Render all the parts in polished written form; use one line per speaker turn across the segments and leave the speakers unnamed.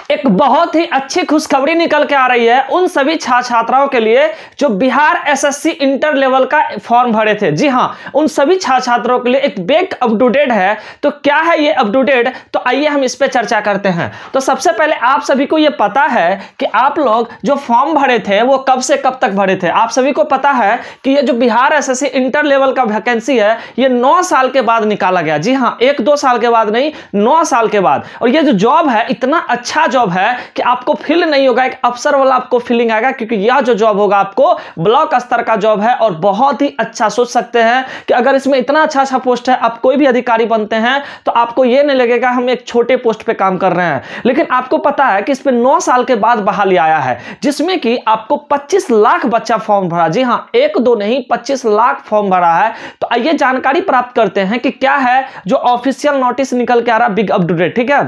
एक बहुत ही अच्छी खुशखबरी निकल के आ रही है उन सभी छात्र छात्राओं के लिए जो बिहार एसएससी इंटर लेवल का फॉर्म भरे थे। जी हां, उन सभी छात्र छात्राओं के लिए एक बिग अपडेट है। तो क्या है ये अपडेट, तो आइए हम इस पे चर्चा करते हैं। तो सबसे पहले आप सभी को ये पता है कि आप लोग जो फॉर्म भरे थे वो कब से कब तक भरे थे। आप सभी को पता है कि ये जो बिहार एसएससी इंटर लेवल का वैकेंसी है ये 9 साल के बाद निकाला गया। जी हां, 1-2 साल के बाद नहीं, 9 साल के बाद। और ये जो जॉब है इतना अच्छा जॉब है कि आपको फील नहीं होगा, एक अफसर वाला आपको फीलिंग आएगा, क्योंकि यह जो जॉब होगा आपको ब्लॉक स्तर का जॉब है और बहुत ही अच्छा। सोच सकते हैं कि अगर इसमें इतना अच्छा पोस्ट है, आप कोई भी अधिकारी बनते हैं तो आपको यह नहीं लगेगा हम एक छोटे पोस्ट पे काम कर रहे हैं। लेकिन आपको पता है कि इस पे 9 साल के बाद बहाली आया है, जिसमें कि आपको 25 लाख बच्चा फॉर्म भरा। जी हां, 1-2 नहीं 25 लाख फॉर्म भरा है। तो आइए जानकारी प्राप्त करते हैं कि क्या है जो ऑफिशियल नोटिस निकल के आ रहा, बिग अपडेट। ठीक है,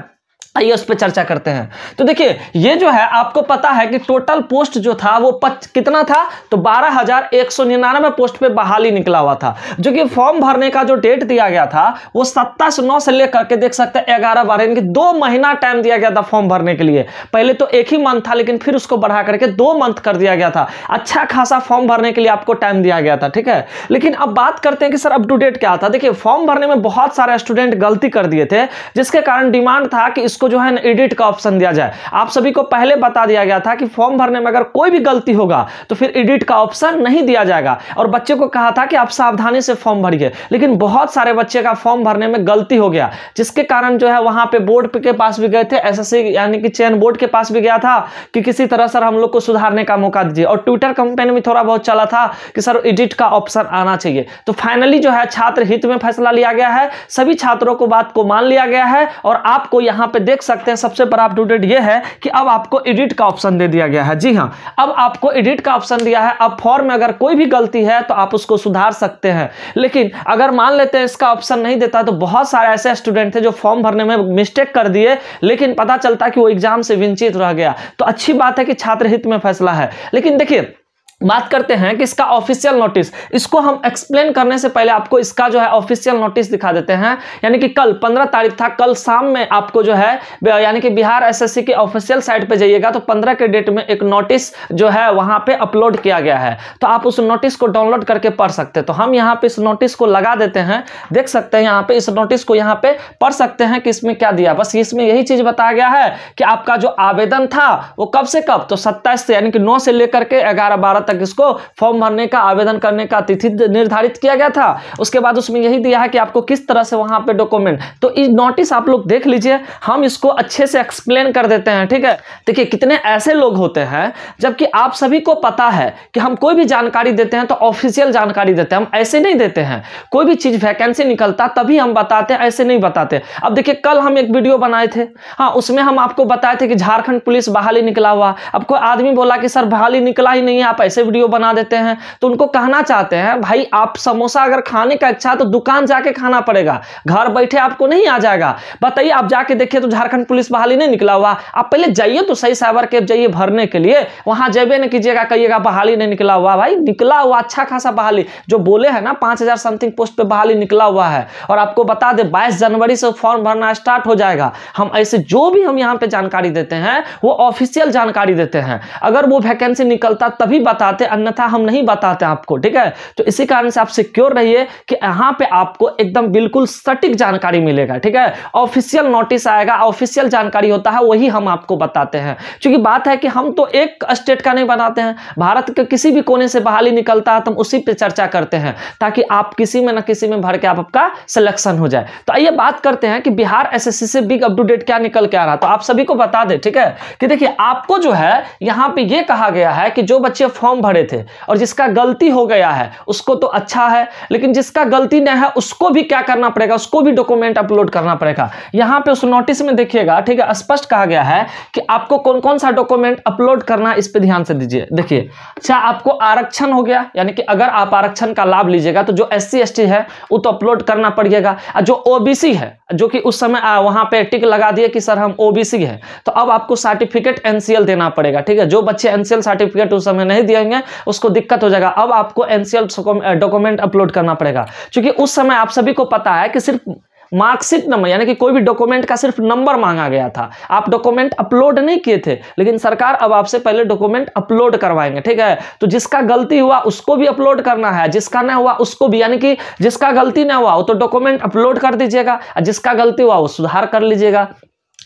आइए उस पर चर्चा करते हैं। तो देखिए, ये जो है आपको पता है कि टोटल पोस्ट जो था वो कितना था, तो 12,199 पोस्ट पे बहाली निकला हुआ था। जो कि फॉर्म भरने का जो डेट दिया गया था वो 27/9 से लेकर के देख सकते हैं 11/12, यानी कि 2 महीना टाइम दिया गया था फॉर्म भरने के लिए। पहले तो 1 ही मंथ था, लेकिन फिर उसको बढ़ा करके 2 मंथ कर दिया गया था। अच्छा खासा फॉर्म भरने के लिए आपको टाइम दिया गया था। ठीक है, लेकिन अब बात करते हैं कि सर अप टू डेट क्या था। देखिए, फॉर्म भरने में बहुत सारे स्टूडेंट गलती कर दिए थे, जिसके कारण डिमांड था कि इसको जो है एडिट का ऑप्शन दिया जाए। आप सभी को पहले बता दिया गया था कि फॉर्म भरने में अगर कोई भी गलती होगा तो फिर एडिट का ऑप्शन नहीं दिया जाएगा, और बच्चे को कहा था कि आप सावधानी से फॉर्म भरिए। लेकिन बहुत सारे बच्चे का फॉर्म भरने में गलती हो गया, जिसके कारण जो है वहां पे बोर्ड के पास भी गए थे, एसएससी यानी कि चयन बोर्ड के पास भी गया था कि किसी तरह सर हम लोग को सुधारने का मौका दीजिए। और ट्विटर कैंपेन में थोड़ा बहुत चला था कि सर एडिट का ऑप्शन आना चाहिए। तो फाइनली जो है छात्र हित में फैसला लिया गया है, सभी छात्रों को बात को मान लिया गया है। और आपको यहां पे देख सकते हैं सबसे बड़ा अपडेट यह है कि अब आपको एडिट का ऑप्शन दे दिया गया है। जी हां, अब आपको एडिट का ऑप्शन दिया है। अब फॉर्म में अगर कोई भी गलती है तो आप उसको सुधार सकते हैं। लेकिन अगर मान लेते हैं इसका ऑप्शन नहीं देता, तो बहुत सारे ऐसे स्टूडेंट थे जो फॉर्म भरने में मिस्टेक कर दिए, लेकिन पता चलता कि वो एग्जाम से वंचित रह गया। तो अच्छी बात है कि छात्र हित में फैसला है। लेकिन देखिए, बात करते हैं कि इसका ऑफिशियल नोटिस, इसको हम एक्सप्लेन करने से पहले आपको इसका जो है ऑफिशियल नोटिस दिखा देते हैं। यानी कि कल 15 तारीख था, कल शाम में आपको जो है यानी कि बिहार एसएससी के ऑफिशियल साइट पे जाइएगा तो 15 के डेट में एक नोटिस जो है वहां पे अपलोड किया गया है। तो आप उस नोटिस को डाउनलोड करके पढ़ सकते हैं। तो हम यहाँ पे इस नोटिस को लगा देते हैं, देख सकते हैं यहाँ पे इस नोटिस को यहाँ पे पढ़ सकते हैं कि इसमें क्या दिया। बस इसमें यही चीज बताया गया है कि आपका जो आवेदन था वो कब से कब, तो 27 से यानी कि 9 से लेकर के 11-12 तक इसको फॉर्म भरने का आवेदन करने का तिथि निर्धारित किया गया था। उसके बाद उसमें यही दिया है कि आपको किस तरह से वहां पे डॉक्यूमेंट। तो इस नोटिस आप लोग देख लीजिए, हम इसको अच्छे से एक्सप्लेन कर देते हैं। ठीक है, देखिए कितने ऐसे लोग होते हैं, जबकि आप सभी को पता है कि हम कोई भी जानकारी देते हैं तो ऑफिशियल जानकारी देते हैं, हम ऐसे नहीं देते हैं। कोई भी चीज वैकेंसी निकलता तभी हम बताते हैं, ऐसे नहीं बताते। अब देखिए, कल हम एक वीडियो बनाए थे, हाँ, उसमें हम आपको बताए थे कि झारखंड पुलिस बहाली निकला हुआ। अब कोई आदमी बोला कि सर बहाली निकला ही नहीं है, आप ऐसे वीडियो बना देते हैं। तो उनको कहना चाहते हैं, भाई आप समोसा अगर खाने का इच्छा है तो दुकान जाके खाना पड़ेगा, घर बैठे आपको नहीं आ जाएगा। बताइए, आप जाके देखिए तो झारखंड पुलिस बहाली नहीं निकला हुआ। आप पहले जाइए तो सही साइबर कैफ जाइए भरने के लिए, वहां जाइए न कीजिएगा, कहिएगा बहाली नहीं निकला हुआ। भाई निकला हुआ अच्छा खासा बहाली, जो बोले है ना 5000 समथिंग पोस्ट पे बहाली निकला हुआ है। और आपको बता दे 22 जनवरी से फॉर्म भरना स्टार्ट हो जाएगा। हम ऐसे जो भी हम यहाँ पे जानकारी देते हैं वो ऑफिशियल जानकारी देते हैं। अगर वो वैकेंसी निकलता तभी बताते, अन्यथा हम नहीं बताते आपको। ठीक है, तो इसी कारण से आप सिक्योर रहिए कि यहाँ पे आपको एकदम बिल्कुल सटीक जानकारी मिलेगा। ठीक है, ऑफिशियल नोटिस आएगा, ऑफिशियल जानकारी होता है, वही हम आपको बताते हैं। क्योंकि बात है कि हम तो एक स्टेट का नहीं बनाते हैं, भारत के किसी भी कोने से बहाली निकलता है तो हम उसी पे चर्चा करते हैं, ताकि आप किसी में ना किसी में भर के आपका सिलेक्शन हो जाए। तो आइए बात करते हैं कि बिहार एसएससी से बिग अप टू डेट क्या निकल के आ रहा। तो आप सभी को बता दें, ठीक है, कि देखिए आपको जो है यहाँ पे ये कहा गया है कि जो बच्चे फॉर्म भरे थे और जिसका गलती हो गया है उसको तो अच्छा है, लेकिन जिसका गलती नहीं है उसको भी क्या करना पड़ेगा, उसको भी डॉक्यूमेंट अपलोड करना पड़ेगा। यहां पे उस नोटिस में देखिएगा, ठीक है, स्पष्ट कहा गया है कि आपको कौन कौन सा डॉक्यूमेंट अपलोड करना, इस पे ध्यान से दीजिए। देखिए, अच्छा आपको आरक्षण हो गया, यानी कि अगर आप आरक्षण का लाभ लीजिएगा तो जो SC ST है वो तो अपलोड करना पड़ेगा। जो OBC है, जो कि उस समय वहां पे टिक लगा दिए कि सर हम OBC है, तो अब आपको सर्टिफिकेट NCL देना पड़ेगा। ठीक है, जो बच्चे NCL सर्टिफिकेट उस समय नहीं दिएंगे उसको दिक्कत हो जाएगा। अब आपको NCL डॉक्यूमेंट अपलोड करना पड़ेगा, क्योंकि उस समय आप सभी को पता है कि सिर्फ मार्कशीट नंबर यानी कि कोई भी डॉक्यूमेंट का सिर्फ नंबर मांगा गया था, आप डॉक्यूमेंट अपलोड नहीं किए थे, लेकिन सरकार अब आपसे पहले डॉक्यूमेंट अपलोड करवाएंगे, ठीक है। तो जिसका गलती हुआ उसको भी अपलोड करना है, जिसका ना हुआ उसको भी, यानी कि जिसका गलती ना हुआ वो तो डॉक्यूमेंट अपलोड कर दीजिएगा, जिसका गलती हुआ वो सुधार कर लीजिएगा।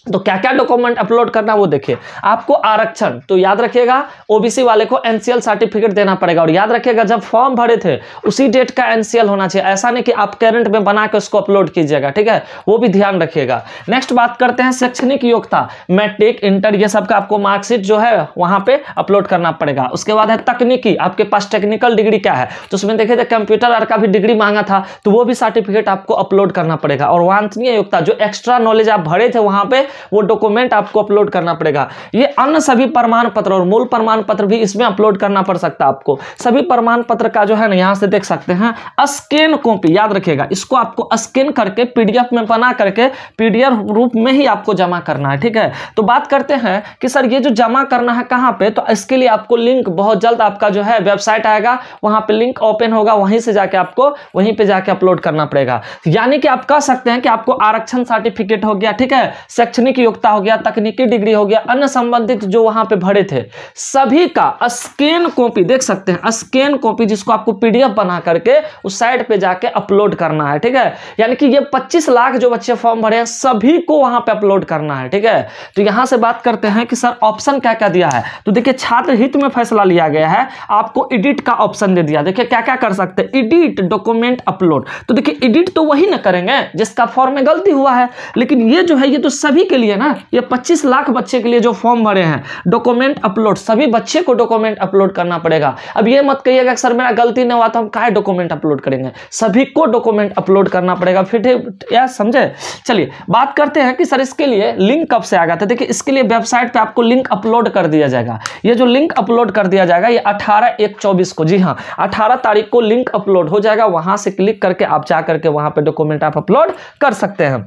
तो क्या क्या डॉक्यूमेंट अपलोड करना वो देखिए। आपको आरक्षण, तो याद रखिएगा ओबीसी वाले को एनसीएल सर्टिफिकेट देना पड़ेगा, और याद रखिएगा जब फॉर्म भरे थे उसी डेट का एनसीएल होना चाहिए, ऐसा नहीं कि आप करंट में बना के उसको अपलोड कीजिएगा, ठीक है, वो भी ध्यान रखिएगा। नेक्स्ट बात करते हैं शैक्षणिक योग्यता, मैट्रिक, इंटर, ये सब का आपको मार्कशीट जो है वहां पे अपलोड करना पड़ेगा। उसके बाद है तकनीकी, आपके पास टेक्निकल डिग्री क्या है, तो उसमें देखिए थे कंप्यूटर का भी डिग्री मांगा था, तो वो भी सर्टिफिकेट आपको अपलोड करना पड़ेगा। और वांछनीय योग्यता, जो एक्स्ट्रा नॉलेज आप भरे थे वहां पे, वो डॉक्यूमेंट आपको अपलोड करना पड़ेगा। ये अन्य सभी प्रमाण पत्र और मूल प्रमाण पत्र भी इसमें अपलोड करना पड़ सकता है आपको। सभी प्रमाण पत्र का जो है ना यहां से देख सकते हैं स्कैन कॉपी, याद रखिएगा इसको आपको स्कैन करके पीडीएफ में बना करके पीडीएफ रूप में ही आपको जमा करना है, ठीक है। तो बात करते हैं कि सर ये जो जमा करना है कहां पे, तो इसके लिए आपको लिंक बहुत जल्द आपका जो है वेबसाइट आएगा, वहां पे लिंक ओपन होगा, वहीं से जाके आपको वहीं पे जाके अपलोड करना पड़ेगा। यानी कि आप कह सकते हैं कि आपको आरक्षण सर्टिफिकेट हो गया, ठीक है, शैक्षणिक योग्यता हो गया, तकनीकी डिग्री हो गया, अन्य संबंधित जो वहां पे भरे थे सभी का स्कैन कॉपी देख सकते हैं, स्कैन कॉपी जिसको आपको पीडीएफ बना करके उस साइट पे जाके अपलोड करना है, ठीक है। यानी कि ये 25 लाख जो बच्चे फॉर्म भरे हैं सभी को वहां पे अपलोड करना है, ठीक है। तो यहां से बात करते हैं कि सर ऑप्शन क्या क्या दिया है, तो देखिए छात्र हित में फैसला लिया गया है, आपको एडिट का ऑप्शन दे दिया। देखिए क्या क्या कर सकते हैं, एडिट डॉक्यूमेंट अपलोड, तो देखिए एडिट तो वही ना करेंगे जिसका फॉर्म में गलती हुआ है, लेकिन ये जो है ये तो सभी के लिए ना, ये 25 लाख बच्चे के लिए जो फॉर्म भरे हैं डॉक्यूमेंट अपलोड, सभी बच्चे को डॉक्यूमेंट अपलोड करना पड़ेगा। अब ये मत कहिएगा सर मेरा गलती नहीं हुआ तो हम काहे डॉक्यूमेंट अपलोड करेंगे, सभी को डॉक्यूमेंट अपलोड करना पड़ेगा, फिर यार समझे। चलिए बात करते हैं कि सर इसके लिए लिंक कब से आएगा, तो देखिए इसके लिए वेबसाइट पे आपको लिंक अपलोड कर दिया जाएगा। ये जो लिंक अपलोड कर दिया जाएगा ये 18/1/24 को, जी हाँ 18 तारीख को लिंक अपलोड हो जाएगा, वहां से क्लिक करके आप जा करके वहां पे डॉक्यूमेंट आप अपलोड कर सकते हैं।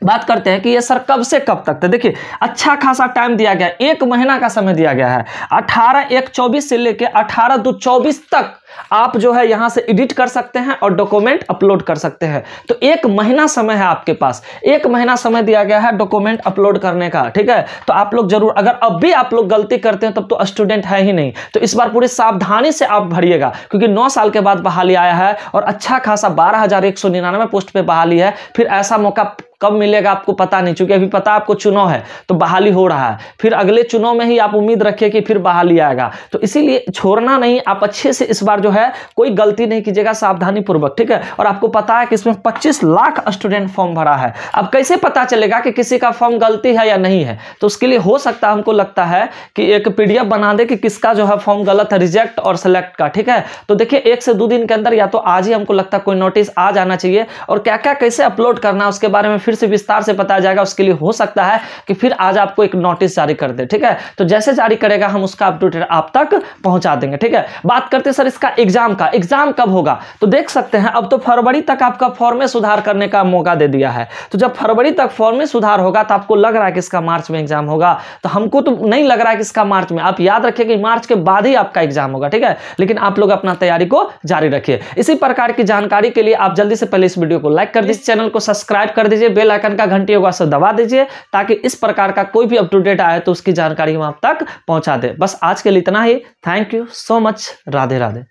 बात करते हैं कि ये सर कब से कब तक, तो देखिए अच्छा खासा टाइम दिया गया, 1 महीना का समय दिया गया है, 18/1/24 से लेके 18/2/24 तक आप जो है यहां से एडिट कर सकते हैं और डॉक्यूमेंट अपलोड कर सकते हैं। तो 1 महीना समय है आपके पास, 1 महीना समय दिया गया है डॉक्यूमेंट अपलोड करने का, ठीक है। तो आप लोग जरूर, अगर अब भी आप लोग गलती करते हैं तब तो स्टूडेंट है ही नहीं, तो इस बार पूरी सावधानी से आप भरिएगा, क्योंकि 9 साल के बाद बहाली आया है और अच्छा खासा 12,199 पोस्ट पे बहाली है। फिर ऐसा मौका कब मिलेगा आपको पता नहीं, चूंकि अभी पता आपको चुनाव है तो बहाली हो रहा है, फिर अगले चुनाव में ही आप उम्मीद रखिए कि फिर बहाली आएगा, तो इसीलिए छोड़ना नहीं, आप अच्छे से इस बार जो है कोई गलती नहीं कीजिएगा, सावधानी पूर्वक, ठीक है। और आपको पता है कि इसमें 25 लाख स्टूडेंट फॉर्म भरा है, अब कैसे पता चलेगा कि किसी का फॉर्म गलती है या नहीं है, तो उसके लिए हो सकता है, हमको लगता है कि एक पीडीएफ बना दे कि किसका जो है फॉर्म गलत है, रिजेक्ट और सेलेक्ट का, ठीक है। तो देखिए 1 से 2 दिन के अंदर या तो आज ही हमको लगता है कोई नोटिस आ जाना चाहिए, और क्या क्या कैसे अपलोड करना है उसके बारे में फिर से विस्तार से बताया जाएगा। उसके लिए हो सकता है कि फिर आज आपको एक नोटिस जारी कर दे, ठीक है। तो जैसे जारी करेगा हम उसका अपडेट आप तक पहुंचा देंगे, ठीक है। बात करते हैं सर इसका एग्जाम का, एग्जाम कब होगा, तो देख सकते हैं अब तो फरवरी तक आपका फॉर्म में सुधार करने का मौका दे दिया है, तो जब फरवरी तक फॉर्म में सुधार होगा तो आपको लग रहा है कि इसका मार्च में एग्जाम होगा, तो हमको तो नहीं लग रहा है कि इसका मार्च में, आप याद रखिए कि मार्च के बाद ही आपका एग्जाम होगा, ठीक है। लेकिन आप लोग अपना तैयारी को जारी रखिए। इसी प्रकार की जानकारी के लिए आप जल्दी से पहले इस वीडियो को लाइक कर दीजिए, चैनल को सब्सक्राइब कर दीजिए, बेल आइकन का घंटी होगा सो दबा दीजिए, ताकि इस प्रकार का कोई भी अप टू डेट आए तो उसकी जानकारी हम आप तक पहुंचा दे। बस आज के लिए इतना ही, thank you so much, Radhe Radhe.